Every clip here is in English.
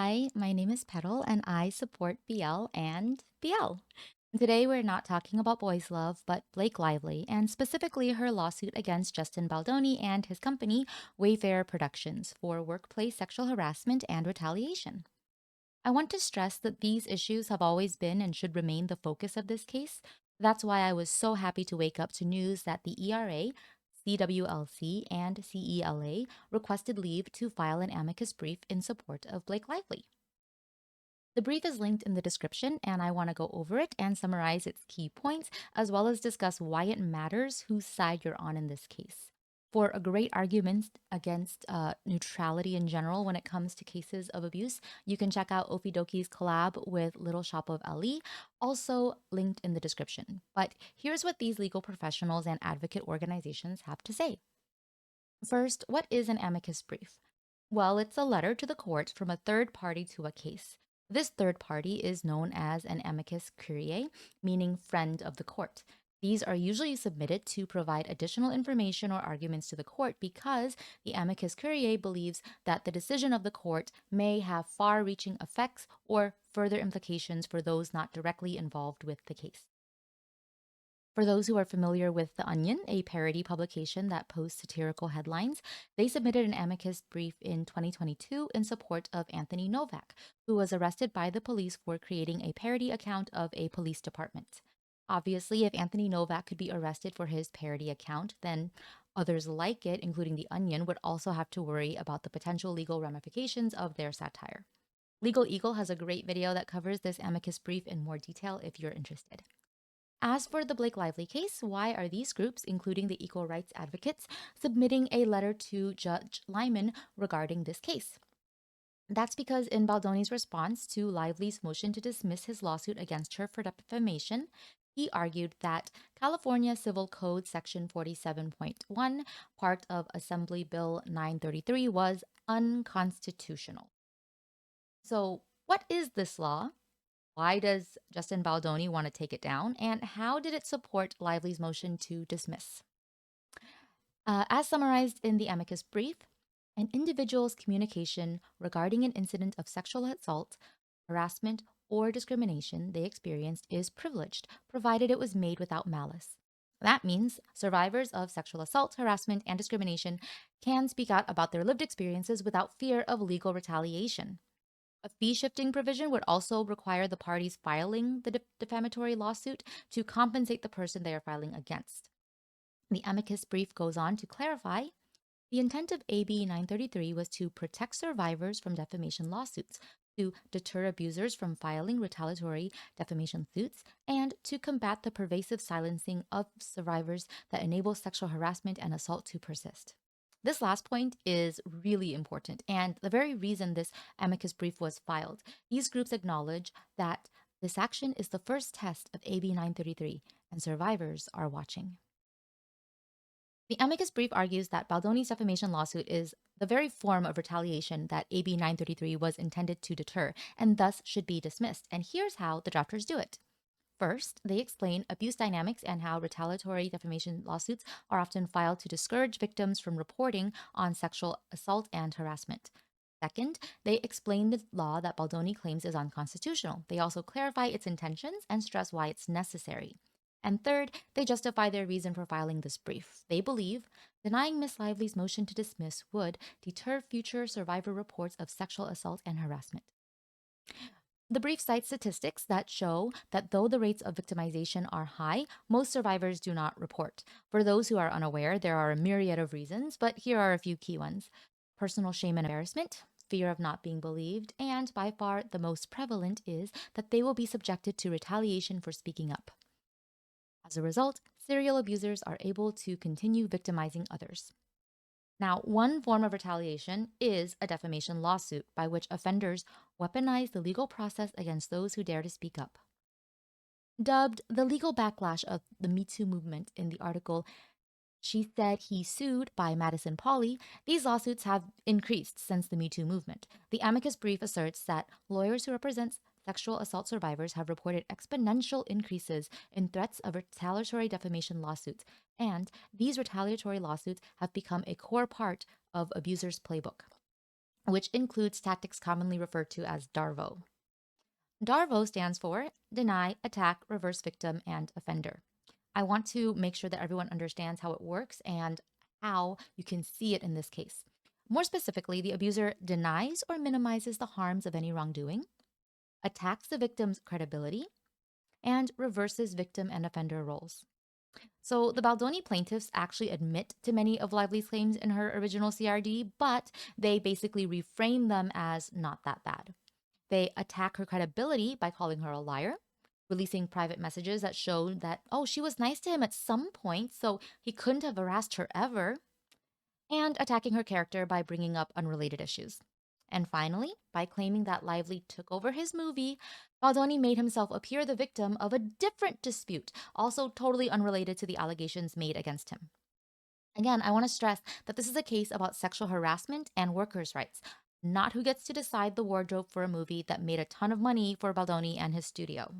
Hi, my name is Petal and I support BL and BL. Today we're not talking about boys' love, but Blake Lively, and specifically her lawsuit against Justin Baldoni and his company, Wayfair Productions, for workplace sexual harassment and retaliation. I want to stress that these issues have always been and should remain the focus of this case. That's why I was so happy to wake up to news that the ERA, CWLC, and CELA requested leave to file an amicus brief in support of Blake Lively. The brief is linked in the description, and I want to go over it and summarize its key points, as well as discuss why it matters whose side you're on in this case. For a great argument against neutrality in general when it comes to cases of abuse, you can check out Ofidoki's collab with Little Shop of Ali, also linked in the description. But here's what these legal professionals and advocate organizations have to say. First, what is an amicus brief? Well, it's a letter to the court from a third party to a case. This third party is known as an amicus curiae, meaning friend of the court. These are usually submitted to provide additional information or arguments to the court because the amicus curiae believes that the decision of the court may have far reaching effects or further implications for those not directly involved with the case. For those who are familiar with The Onion, a parody publication that posts satirical headlines, they submitted an amicus brief in 2022 in support of Anthony Novak, who was arrested by the police for creating a parody account of a police department. Obviously, if Anthony Novak could be arrested for his parody account, then others like it, including The Onion, would also have to worry about the potential legal ramifications of their satire. Legal Eagle has a great video that covers this amicus brief in more detail if you're interested. As for the Blake Lively case, why are these groups, including the equal rights advocates, submitting a letter to Judge Lyman regarding this case? That's because in Baldoni's response to Lively's motion to dismiss his lawsuit against her for defamation, he argued that California Civil Code Section 47.1, part of Assembly Bill 933, was unconstitutional. So, what is this law? Why does Justin Baldoni want to take it down? And how did it support Lively's motion to dismiss? As summarized in the amicus brief, an individual's communication regarding an incident of sexual assault, harassment, or discrimination they experienced is privileged, provided it was made without malice. That means survivors of sexual assault, harassment, and discrimination can speak out about their lived experiences without fear of legal retaliation. A fee shifting provision would also require the parties filing the defamatory lawsuit to compensate the person they are filing against. The amicus brief goes on to clarify the intent of AB 933 was to protect survivors from defamation lawsuits, to deter abusers from filing retaliatory defamation suits, and to combat the pervasive silencing of survivors that enables sexual harassment and assault to persist. This last point is really important, and the very reason this amicus brief was filed. These groups acknowledge that this action is the first test of AB 933, and survivors are watching. The amicus brief argues that Baldoni's defamation lawsuit is the very form of retaliation that AB 933 was intended to deter, and thus should be dismissed. And here's how the drafters do it. First, they explain abuse dynamics and how retaliatory defamation lawsuits are often filed to discourage victims from reporting on sexual assault and harassment. Second, they explain the law that Baldoni claims is unconstitutional. They also clarify its intentions and stress why it's necessary. And third, they justify their reason for filing this brief. They believe denying Ms. Lively's motion to dismiss would deter future survivor reports of sexual assault and harassment. The brief cites statistics that show that though the rates of victimization are high, most survivors do not report. For those who are unaware, there are a myriad of reasons, but here are a few key ones. Personal shame and embarrassment, fear of not being believed, and by far the most prevalent is that they will be subjected to retaliation for speaking up. As a result, serial abusers are able to continue victimizing others. Now, one form of retaliation is a defamation lawsuit by which offenders weaponize the legal process against those who dare to speak up. Dubbed the legal backlash of the Me Too movement in the article She Said He Sued by Madison Pauley, these lawsuits have increased since the Me Too movement. The amicus brief asserts that lawyers who represent sexual assault survivors have reported exponential increases in threats of retaliatory defamation lawsuits, and these retaliatory lawsuits have become a core part of abusers' playbook. which includes tactics commonly referred to as DARVO. DARVO stands for Deny, Attack, Reverse Victim, and Offender. I want to make sure that everyone understands how it works and how you can see it in this case. More specifically, the abuser denies or minimizes the harms of any wrongdoing, attacks the victim's credibility, and reverses victim and offender roles. So the Baldoni plaintiffs actually admit to many of Lively's claims in her original CRD, but they basically reframe them as not that bad. They attack her credibility by calling her a liar, releasing private messages that showed that, oh, she was nice to him at some point, so he couldn't have harassed her ever, and attacking her character by bringing up unrelated issues. And finally, by claiming that Lively took over his movie, Baldoni made himself appear the victim of a different dispute, also totally unrelated to the allegations made against him. Again, I want to stress that this is a case about sexual harassment and workers' rights, not who gets to decide the wardrobe for a movie that made a ton of money for Baldoni and his studio.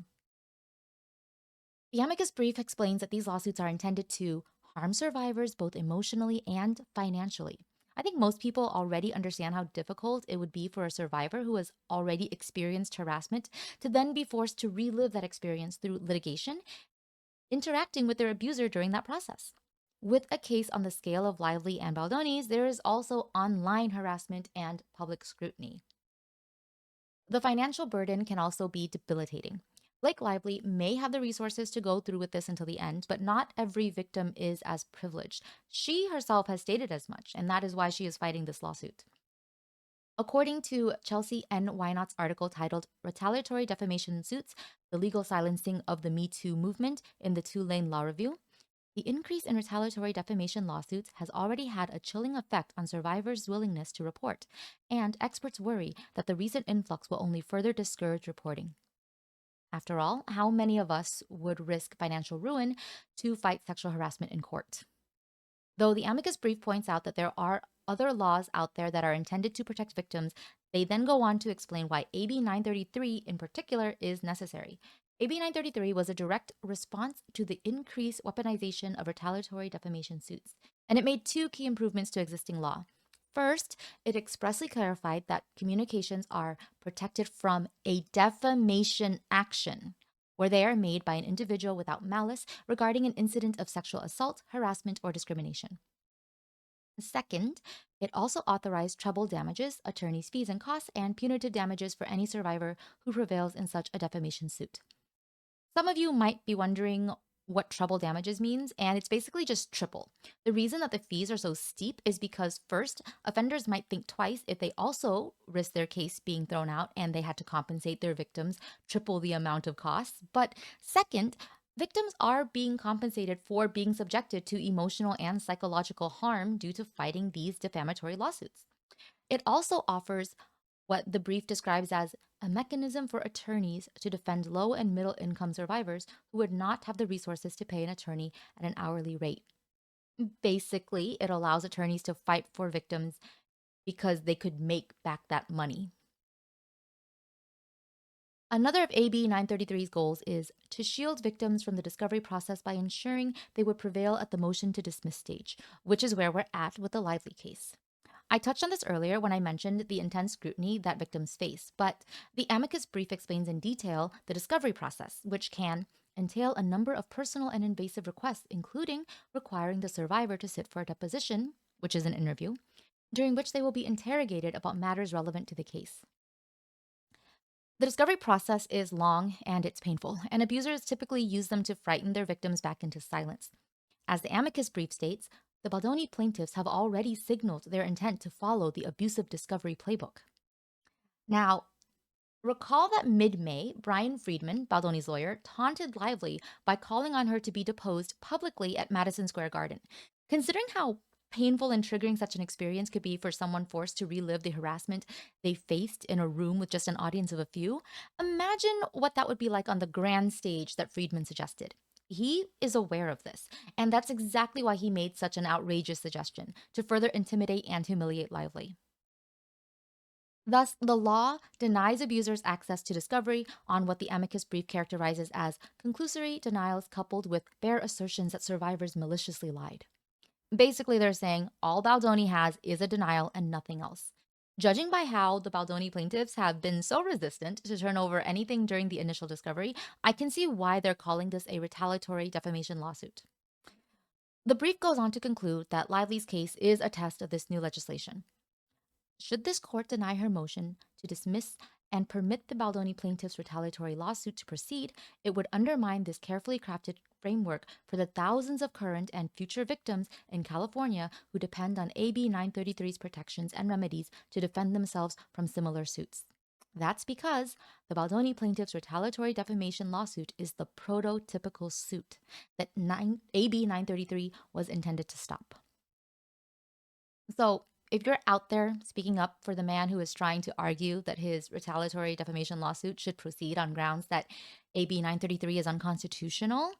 The amicus brief explains that these lawsuits are intended to harm survivors both emotionally and financially. I think most people already understand how difficult it would be for a survivor who has already experienced harassment to then be forced to relive that experience through litigation, interacting with their abuser during that process. With a case on the scale of Lively and Baldoni's, there is also online harassment and public scrutiny. The financial burden can also be debilitating. Blake Lively may have the resources to go through with this until the end, but not every victim is as privileged. She herself has stated as much, and that is why she is fighting this lawsuit. According to Chelsea N. Wynot's article titled Retaliatory Defamation Suits, the Legal Silencing of the Me Too Movement in the Tulane Law Review, the increase in retaliatory defamation lawsuits has already had a chilling effect on survivors' willingness to report, and experts worry that the recent influx will only further discourage reporting. After all, how many of us would risk financial ruin to fight sexual harassment in court? Though the amicus brief points out that there are other laws out there that are intended to protect victims, they then go on to explain why AB 933 in particular is necessary. AB 933 was a direct response to the increased weaponization of retaliatory defamation suits, and it made two key improvements to existing law. First, it expressly clarified that communications are protected from a defamation action, where they are made by an individual without malice regarding an incident of sexual assault, harassment, or discrimination. Second, it also authorized treble damages, attorney's fees and costs, and punitive damages for any survivor who prevails in such a defamation suit. Some of you might be wondering what treble damages means, and it's basically just triple. The reason that the fees are so steep is because first, offenders might think twice if they also risk their case being thrown out and they had to compensate their victims triple the amount of costs. But second, victims are being compensated for being subjected to emotional and psychological harm due to fighting these defamatory lawsuits. It also offers what the brief describes as a mechanism for attorneys to defend low and middle income survivors who would not have the resources to pay an attorney at an hourly rate. Basically, it allows attorneys to fight for victims because they could make back that money. Another of AB 933's goals is to shield victims from the discovery process by ensuring they would prevail at the motion to dismiss stage, which is where we're at with the Lively case. I touched on this earlier when I mentioned the intense scrutiny that victims face, but the amicus brief explains in detail the discovery process, which can entail a number of personal and invasive requests, including requiring the survivor to sit for a deposition, which is an interview, during which they will be interrogated about matters relevant to the case. The discovery process is long and it's painful, and abusers typically use them to frighten their victims back into silence. As the amicus brief states, the Baldoni plaintiffs have already signaled their intent to follow the abusive discovery playbook. Now, recall that mid-May, Brian Friedman, Baldoni's lawyer, taunted Lively by calling on her to be deposed publicly at Madison Square Garden. Considering how painful and triggering such an experience could be for someone forced to relive the harassment they faced in a room with just an audience of a few, imagine what that would be like on the grand stage that Friedman suggested. He is aware of this, and that's exactly why he made such an outrageous suggestion, to further intimidate and humiliate Lively. Thus, the law denies abusers access to discovery on what the amicus brief characterizes as conclusory denials coupled with bare assertions that survivors maliciously lied. Basically, they're saying all Baldoni has is a denial and nothing else. Judging by how the Baldoni plaintiffs have been so resistant to turn over anything during the initial discovery, I can see why they're calling this a retaliatory defamation lawsuit. The brief goes on to conclude that Lively's case is a test of this new legislation. Should this court deny her motion to dismiss and permit the Baldoni plaintiffs' retaliatory lawsuit to proceed, it would undermine this carefully crafted framework for the thousands of current and future victims in California who depend on AB 933's protections and remedies to defend themselves from similar suits. That's because the Baldoni plaintiffs' retaliatory defamation lawsuit is the prototypical suit that AB 933 was intended to stop. So, if you're out there speaking up for the man who is trying to argue that his retaliatory defamation lawsuit should proceed on grounds that AB 933 is unconstitutional,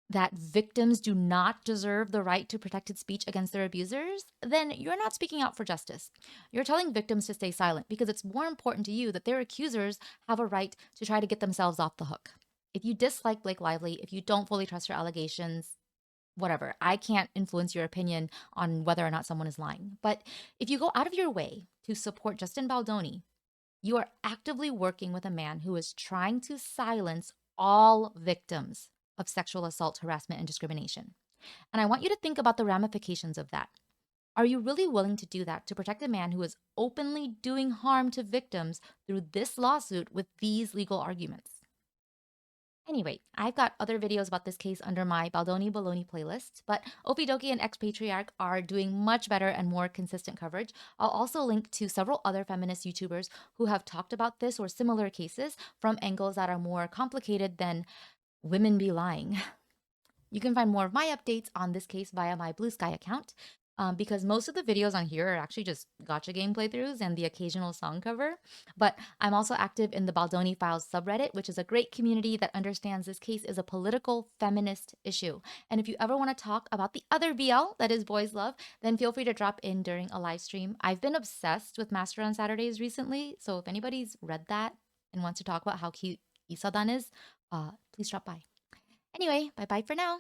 that victims do not deserve the right to protected speech against their abusers, then you're not speaking out for justice. You're telling victims to stay silent because it's more important to you that their accusers have a right to try to get themselves off the hook. If you dislike Blake Lively, if you don't fully trust her allegations, whatever. I can't influence your opinion on whether or not someone is lying. But if you go out of your way to support Justin Baldoni, you are actively working with a man who is trying to silence all victims of sexual assault, harassment, and discrimination. And I want you to think about the ramifications of that. Are you really willing to do that to protect a man who is openly doing harm to victims through this lawsuit with these legal arguments? Anyway, I've got other videos about this case under my Baldoni Baloney playlist, but Ofidoki and Ex-Patriarch are doing much better and more consistent coverage. I'll also link to several other feminist YouTubers who have talked about this or similar cases from angles that are more complicated than women be lying. You can find more of my updates on this case via my Blue Sky account, because most of the videos on here are actually just gotcha game playthroughs and the occasional song cover. But I'm also active in the Baldoni Files subreddit, which is a great community that understands this case is a political feminist issue. And if you ever want to talk about the other BL, that is Boys Love, then feel free to drop in during a live stream. I've been obsessed with Master on Saturdays recently, so if anybody's read that and wants to talk about how cute Isadan is, please drop by. Anyway, bye bye for now.